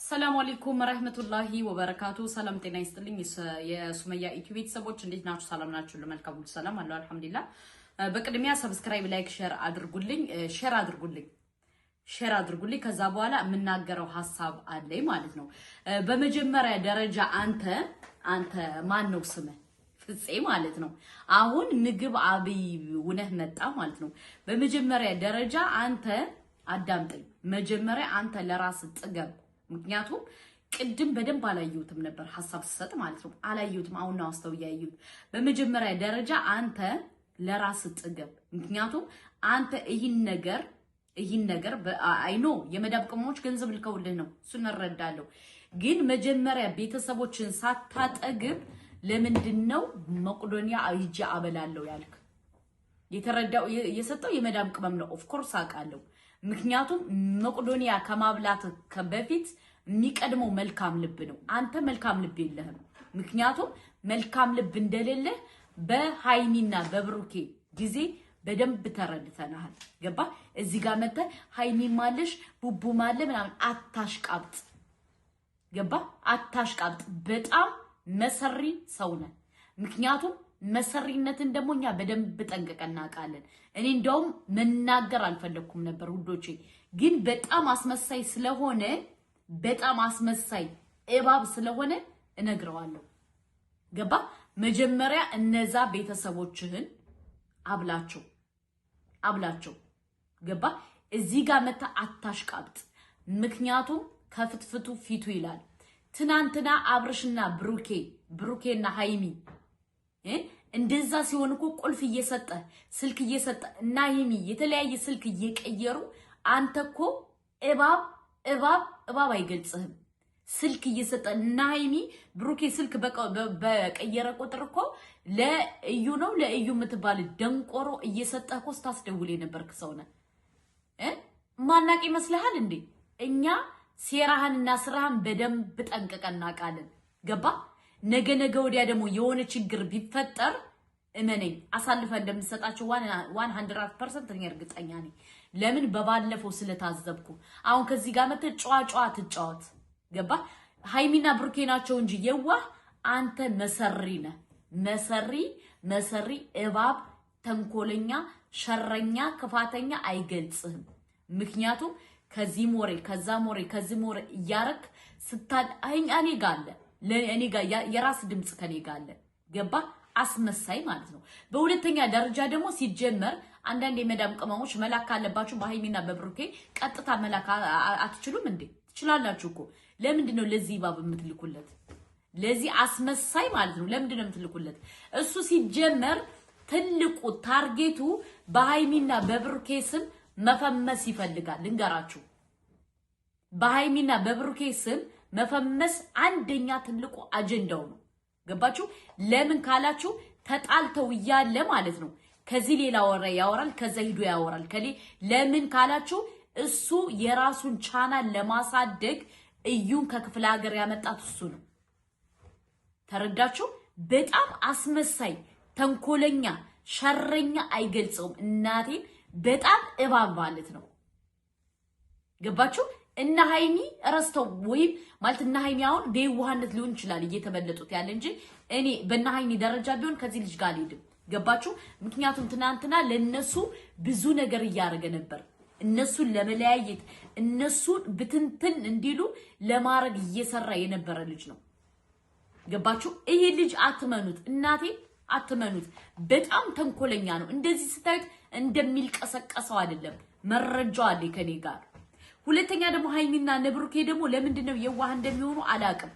ሰላም አለይኩም ወራህመቱላሂ ወበረካቱ። ሰላም ጤና ይስጥልኝ የሱመያ ኢትዮ ቤተሰቦች እንዴት ናችሁ? ሰላም ናችሁ? ለመልካም ሁሉ ሰላም አለው አልሐምዱሊላህ። በቅድሚያ ሰብስክራይብ፣ ላይክ፣ ሼር አድርጉልኝ። ሼር አድርጉልኝ። ከዛ በኋላ የምናገረው ሐሳብ አለኝ ማለት ነው። በመጀመሪያ ደረጃ አንተ ማን ነው ስምህ? ፍፄ ማለት ነው። አሁን ምግብ አብይ ውነህ መጣ ማለት ነው። በመጀመሪያ ደረጃ አንተ አዳምጠኝ። መጀመሪያ አንተ ለራስ ጥገብ። ምክንያቱም ቅድም በደንብ አላየሁትም ነበር ሐሳብ ሰጥ ማለት ነው። አላየሁትም፣ አሁን ነው አስተውያየሁት። በመጀመሪያ ደረጃ አንተ ለራስ ጥገብ። ምክንያቱም አንተ ይህን ነገር አይኖ የመዳብ ቅመሞች ገንዘብ ልከውልህ ነው፣ እሱን እረዳለሁ። ግን መጀመሪያ ቤተሰቦችን ሳታጠግብ ለምንድነው መቄዶንያ ሂጄ አበላለሁ ያልክ? የተረዳው የሰጠው የመዳብ ቅመም ነው። ኦፍ ኮርስ አውቃለሁ። ምክንያቱም መቄዶንያ ከማብላት በፊት የሚቀድመው መልካም ልብ ነው። አንተ መልካም ልብ የለህም። ምክንያቱም መልካም ልብ እንደሌለ በሃይሚና በብሩኬ ጊዜ በደንብ ተረድተናል። ገባ? እዚህ ጋር መተ ሃይሚ ማለሽ ቡቡ ማለ ምናምን አታሽቃብጥ። ገባ? አታሽቃብጥ። በጣም መሰሪ ሰው ነህ። ምክንያቱም መሰሪነትን ደግሞ እኛ በደንብ ጠንቅቀን እናውቃለን። እኔ እንደውም መናገር አልፈለኩም ነበር ውዶቼ፣ ግን በጣም አስመሳይ ስለሆነ እባብ ስለሆነ እነግረዋለሁ። ገባ? መጀመሪያ እነዛ ቤተሰቦችህን አብላቸው። ገባ? እዚህ ጋር መታ አታሽቃብጥ። ምክንያቱም ከፍትፍቱ ፊቱ ይላል። ትናንትና አብርሽና ብሩኬና ሃይሚ እንደዛ ሲሆን እኮ ቁልፍ እየሰጠ ስልክ እየሰጠ እና ሃይሚ የተለያየ ስልክ እየቀየሩ አንተ እኮ እባብ አይገልጽህም። ስልክ እየሰጠ እና ሃይሚ ብሩኬ ስልክ በቀየረ ቁጥር እኮ ለእዩ የምትባል ደንቆሮ እየሰጠ እኮ ስታስደውል የነበርክ ሰው ነህ። ማናቅ ይመስልሃል እንዴ? እኛ ሴራህንና ስራህን በደንብ ጠንቅቀን እናውቃለን። ገባ? ነገ ወዲያ ደግሞ የሆነ ችግር ቢፈጠር እመነኝ አሳልፈ እንደምትሰጣቸው 100% እኔ እርግጠኛ ነኝ። ለምን? በባለፈው ስለታዘብኩ። አሁን ከዚህ ጋር መተ ጨዋ ትጫወት። ገባ? ሃይሚና ብሩኬ ናቸው እንጂ የዋህ አንተ መሰሪ ነህ። መሰሪ እባብ፣ ተንኮለኛ፣ ሸረኛ፣ ክፋተኛ አይገልጽህም። ምክንያቱም ከዚህ ሞሬ ከዛ ሞሬ ከዚህ ሞሬ እያረክ ስታል እኔ ጋር አለ ለኔ ጋር የራስ ድምጽ ከኔ ጋር አለ። ገባ? አስመሳይ ማለት ነው። በሁለተኛ ደረጃ ደግሞ ሲጀመር አንዳንድ የመዳም ቅመሞች መላክ ካለባችሁ በሃይሚና በብሩኬ ቀጥታ መላክ አትችሉም እንዴ? ትችላላችሁ እኮ። ለምንድነው ለዚህ እባብ የምትልኩለት? ለዚህ አስመሳይ ማለት ነው ለምንድነው የምትልኩለት? እሱ ሲጀመር ትልቁ ታርጌቱ በሃይሚና በብሩኬ ስም መፈመስ ይፈልጋል። ልንገራችሁ፣ በሃይሚና በብሩኬ ስም መፈመስ አንደኛ ትልቁ አጀንዳው ነው። ገባችሁ? ለምን ካላችሁ ተጣልተው እያለ ማለት ነው ከዚህ ሌላ ወሬ ያወራል፣ ከዛ ሂዶ ያወራል። ለምን ካላችሁ እሱ የራሱን ቻናል ለማሳደግ እዩን ከክፍለ ሀገር ያመጣት እሱ ነው። ተረዳችሁ? በጣም አስመሳይ፣ ተንኮለኛ፣ ሸረኛ አይገልጸውም። እናቴን በጣም እባብ ማለት ነው። ገባችሁ? እና ሃይሚ ረስተው ወይም ማለት እና ሃይሚ አሁን በየዋህነት ሊሆን ይችላል እየተበለጡት ያለ እንጂ እኔ በእና ሃይሚ ደረጃ ቢሆን ከዚህ ልጅ ጋር አልሄድም። ገባችሁ? ምክንያቱም ትናንትና ለነሱ ብዙ ነገር እያደረገ ነበር። እነሱን ለመለያየት እነሱን ብትንትን እንዲሉ ለማድረግ እየሰራ የነበረ ልጅ ነው። ገባችሁ? ይሄ ልጅ አትመኑት፣ እናቴ አትመኑት። በጣም ተንኮለኛ ነው። እንደዚህ ስታዩት እንደሚልቀሰቀሰው አይደለም። መረጃው አለ ከኔ ጋር። ሁለተኛ ደግሞ ሃይሚና ነብሩኬ ደግሞ ለምንድነው የዋህ እንደሚሆኑ አላቅም።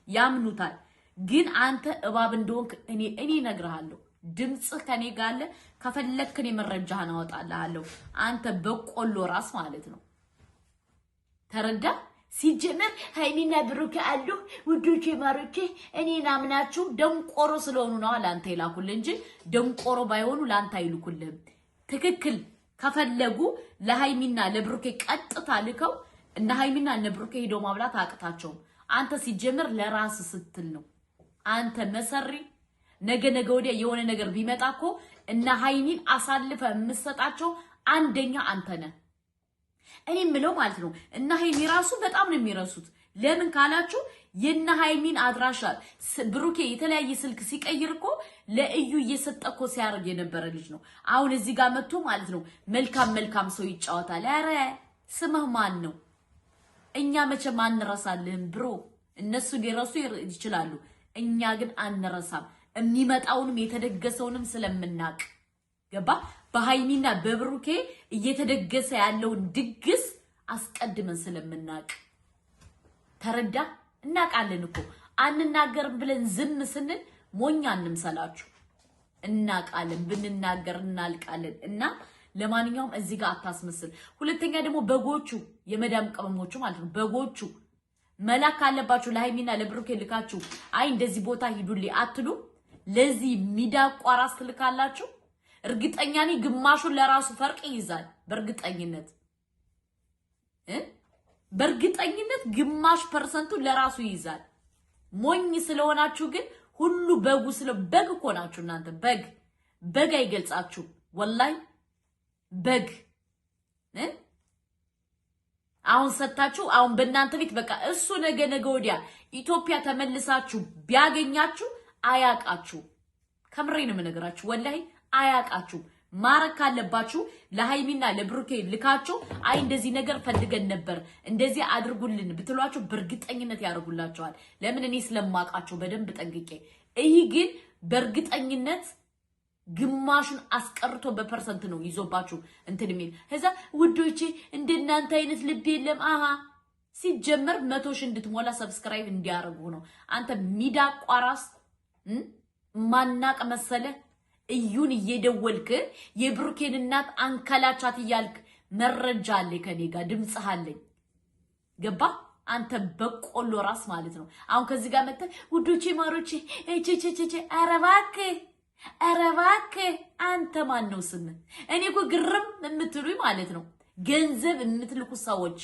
ያምኑታል። ግን አንተ እባብ እንደሆንክ እኔ እነግርሃለሁ። ድምጽህ ከኔ ጋር አለ። ከፈለክ እኔ መረጃህን አወጣልሃለሁ። አንተ በቆሎ ራስ ማለት ነው። ተረዳ? ሲጀመር ሃይሚና ብሩኬ አሉ ውዶቼ ማሮቼ፣ እኔን አምናችሁ ደንቆሮ ስለሆኑ ነው ላንተ ይላኩልህ እንጂ ደንቆሮ ባይሆኑ ላንተ አይልኩልህም። ትክክል ከፈለጉ ለሃይሚና ለብሩኬ ቀጥታ ልከው እና ሃይሚና ለብሩኬ ሄዶ ማብላት አቅታቸው። አንተ ሲጀመር ለራስ ስትል ነው። አንተ መሰሪ ነገ ወዲያ የሆነ ነገር ቢመጣኮ እና ሃይሚን አሳልፈ የምትሰጣቸው አንደኛ አንተ ነህ። እኔ ምለው ማለት ነው እና ሃይሚ ራሱ በጣም ነው የሚረሱት። ለምን ካላችሁ የነ ሃይሚን አድራሻ ብሩኬ የተለያየ ስልክ ሲቀይርኮ ለእዩ እየሰጠኮ ሲያርግ የነበረ ልጅ ነው። አሁን እዚህ ጋር መጥቶ ማለት ነው መልካም ሰው ይጫወታል። አረ ስምህ ማን ነው? እኛ መቼም አንረሳልህም ብሮ። እነሱ ሊረሱ ይችላሉ፣ እኛ ግን አንረሳም። የሚመጣውንም የተደገሰውንም ስለምናቅ ገባ። በሃይሚና በብሩኬ እየተደገሰ ያለውን ድግስ አስቀድመን ስለምናቅ ተረዳ። እናቃለን እኮ አንናገርም ብለን ዝም ስንል ሞኛ እንምሰላችሁ። እናቃለን፣ ብንናገር እናልቃለን። እና ለማንኛውም እዚህ ጋር አታስመስል። ሁለተኛ ደግሞ በጎቹ የመዳም ቅመሞቹ ማለት ነው በጎቹ መላክ ካለባችሁ ለሃይሚና ለብሩኬ ልካችሁ አይ እንደዚህ ቦታ ሂዱልኝ አትሉ። ለዚህ ሚዳቋ ራስ ትልካላችሁ። እርግጠኛ ነኝ ግማሹን ለራሱ ፈርቅ ይይዛል። በእርግጠኝነት ግማሽ ፐርሰንቱ ለራሱ ይይዛል። ሞኝ ስለሆናችሁ ግን ሁሉ በጉ በግ እኮ ናችሁ እናንተ። በግ አይገልጻችሁ ወላይ በግ አሁን ሰጣችሁ። አሁን በእናንተ ቤት በቃ እሱ ነገ ወዲያ ኢትዮጵያ ተመልሳችሁ ቢያገኛችሁ አያቃችሁ። ከምሬ ነው የምነግራችሁ ወላይ አያቃችሁ። ማረክ ካለባችሁ ለሃይሚና ለብሩኬ ልካችሁ አይ እንደዚህ ነገር ፈልገን ነበር እንደዚህ አድርጉልን ብትሏቸው በእርግጠኝነት ያደርጉላችኋል። ለምን እኔ ስለማቃቸው በደንብ ጠንቅቄ። ይሄ ግን በእርግጠኝነት ግማሹን አስቀርቶ በፐርሰንት ነው ይዞባችሁ እንትን የሚል ከዛ ውዶቼ እንደናንተ አይነት ልብ የለም። አሃ ሲጀመር 100 ሺህ እንድትሞላ ሰብስክራይብ እንዲያረጉ ነው። አንተ ሚዳቋራስ ማናቅ መሰለ እዩን እየደወልክ የብሩኬን እናት አንከላቻት እያልክ መረጃ አለ ከኔ ጋር ድምጽ አለኝ። ገባ አንተ በቆሎ ራስ ማለት ነው። አሁን ከዚህ ጋር መጣ ውዶቼ ማሮቼ እቺ አረባክ አንተ ማን ነው ስም? እኔ እኮ ግርም የምትሉኝ ማለት ነው ገንዘብ የምትልኩ ሰዎች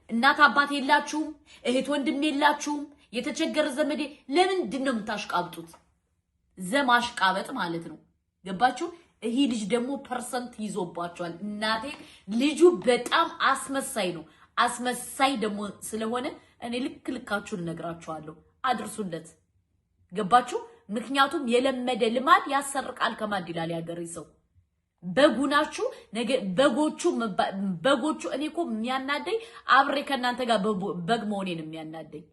እናት አባት የላችሁም፣ እህት ወንድም የላችሁም፣ የተቸገረ ዘመዴ ለምንድን ነው የምታሽቃብጡት? ዘማሽቃበጥ ማለት ነው። ገባችሁ? ይሄ ልጅ ደግሞ ፐርሰንት ይዞባቸዋል። እናቴ ልጁ በጣም አስመሳይ ነው። አስመሳይ ደግሞ ስለሆነ እኔ ልካችሁን ነግራችኋለሁ፣ አድርሱለት። ገባችሁ? ምክንያቱም የለመደ ልማድ ያሰርቃል ከማድ ይላል ያገሬ ሰው። በጉናችሁ ነገ በጎቹ እኔ እኮ የሚያናደኝ አብሬ ከናንተ ጋር በግ መሆኔን የሚያናደኝ።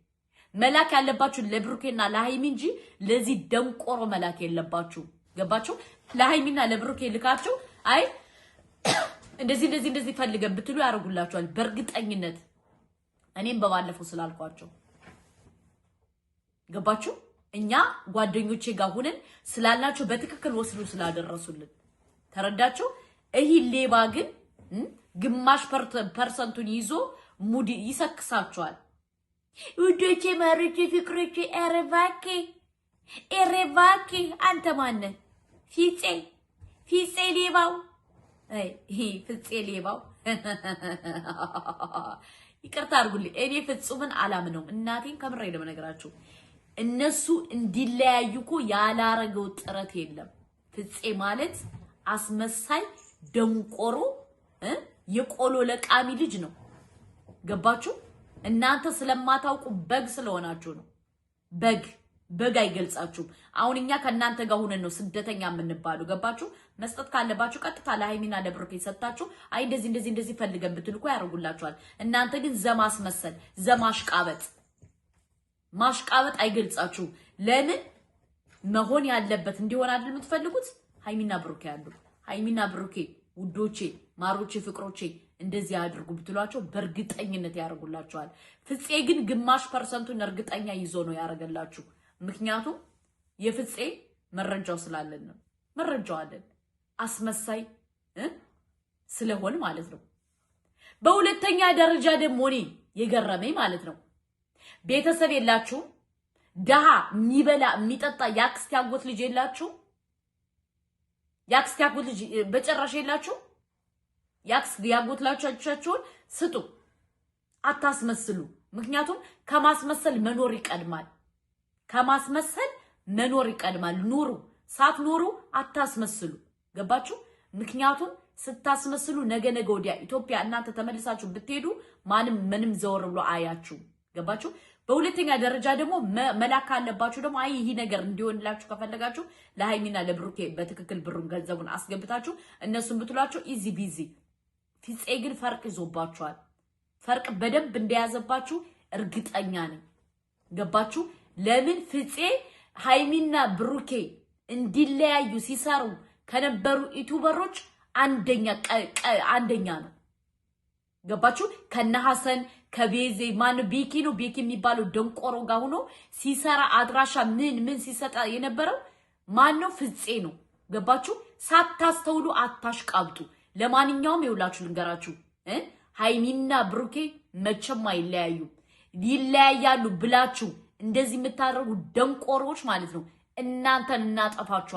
መላክ ያለባችሁ ለብሩኬና ለሃይሚ እንጂ ለዚህ ደንቆሮ መላክ የለባችሁ። ገባችሁ? ለሃይሚና ለብሩኬ ልካችሁ አይ እንደዚህ ፈልገን ብትሉ ያደርጉላችኋል በእርግጠኝነት። እኔም በባለፈው ስላልኳቸው ገባችሁ? እኛ ጓደኞቼ ጋር ሆነን ስላላችሁ በትክክል ወስዱ ስላደረሱልን ተረዳችሁ? ይሄ ሌባ ግን ግማሽ ፐርሰንቱን ይዞ ሙዲ ይሰክሳችኋል። ውዶቼ ማሮቼ ፍቅሮቼ ኤረባኬ አንተ ማነ? ፊጼ ሌባው ፍጼ ሌባው ይቅርታ አድርጉልኝ። እኔ ፍጹምን አላምነውም። እናቴን ከምሬ ነው የምነግራችሁ። እነሱ እንዲለያዩ እኮ ያላረገው ጥረት የለም። ፍጼ ማለት አስመሳይ ደንቆሮ የቆሎ ለቃሚ ልጅ ነው። ገባችሁ? እናንተ ስለማታውቁ በግ ስለሆናችሁ ነው። በግ አይገልጻችሁም። አሁን እኛ ከናንተ ጋር ሆነን ነው ስደተኛ የምንባለው። ገባችሁ? መስጠት ካለባችሁ ቀጥታ ለሃይሚና ለብሩኬ ሰጣችሁ አይ እንደዚህ ፈልገን ብትልኩ ያደርጉላችኋል። እናንተ ግን ዘማስመሰል ማሽቃበጥ አይገልጻችሁም። ለምን መሆን ያለበት እንዲሆን አይደል የምትፈልጉት? ሃይሚና ብሩኬ ያሉ ሃይሚና ብሩኬ ውዶቼ ማሮቼ ፍቅሮቼ እንደዚህ አድርጉ ብትሏቸው በእርግጠኝነት ያደርጉላችኋል። ፍጼ ግን ግማሽ ፐርሰንቱን እርግጠኛ ይዞ ነው ያደርገላችሁ። ምክንያቱም የፍጼ መረጃው ስላለን ነው። መረጃው አለን አስመሳይ ስለሆነ ማለት ነው። በሁለተኛ ደረጃ ደግሞ እኔ የገረመኝ ማለት ነው ቤተሰብ የላችሁ ደሃ የሚበላ የሚጠጣ ያክስት ያጎት ልጅ የላችሁ። ያክስት ያጎት ልጅ በጭራሽ የላችሁ። ያክስት ያጎት ልጆቻችሁን ስጡ፣ አታስመስሉ። ምክንያቱም ከማስመሰል መኖር ይቀድማል። ኑሩ፣ ሳትኖሩ አታስመስሉ። ገባችሁ? ምክንያቱም ስታስመስሉ ነገ ወዲያ ኢትዮጵያ እናንተ ተመልሳችሁ ብትሄዱ ማንም ምንም ዘወር ብሎ አያችሁ። ገባችሁ? በሁለተኛ ደረጃ ደግሞ መላክ አለባችሁ ደግሞ ይሄ ነገር እንዲሆንላችሁ ከፈለጋችሁ ለሃይሚና ለብሩኬ በትክክል ብሩን ገንዘቡን አስገብታችሁ እነሱን ብትሏቸው ኢዚ ቢዚ። ፍፄ ግን ፈርቅ ይዞባችኋል። ፈርቅ በደንብ እንደያዘባችሁ እርግጠኛ ነኝ። ገባችሁ? ለምን ፍፄ ሃይሚና ብሩኬ እንዲለያዩ ሲሰሩ ከነበሩ ዩቲዩበሮች አንደኛ ነው። ገባችሁ? ከነ ሐሰን ከቤዜ ማን ቤኪ ነው ቤኪ የሚባለው ደንቆሮ ጋር ሆኖ ሲሰራ አድራሻ ምን ሲሰጣ የነበረው ማን ነው? ፍፄ ነው። ገባችሁ? ሳታስተውሉ አታሽቃብጡ። ለማንኛውም ይውላችሁ ልንገራችሁ ሃይሚና ብሩኬ መቼም አይለያዩም። ይለያያሉ ብላችሁ እንደዚህ የምታደርጉ ደንቆሮች ማለት ነው እናንተን እናጠፋችኋል።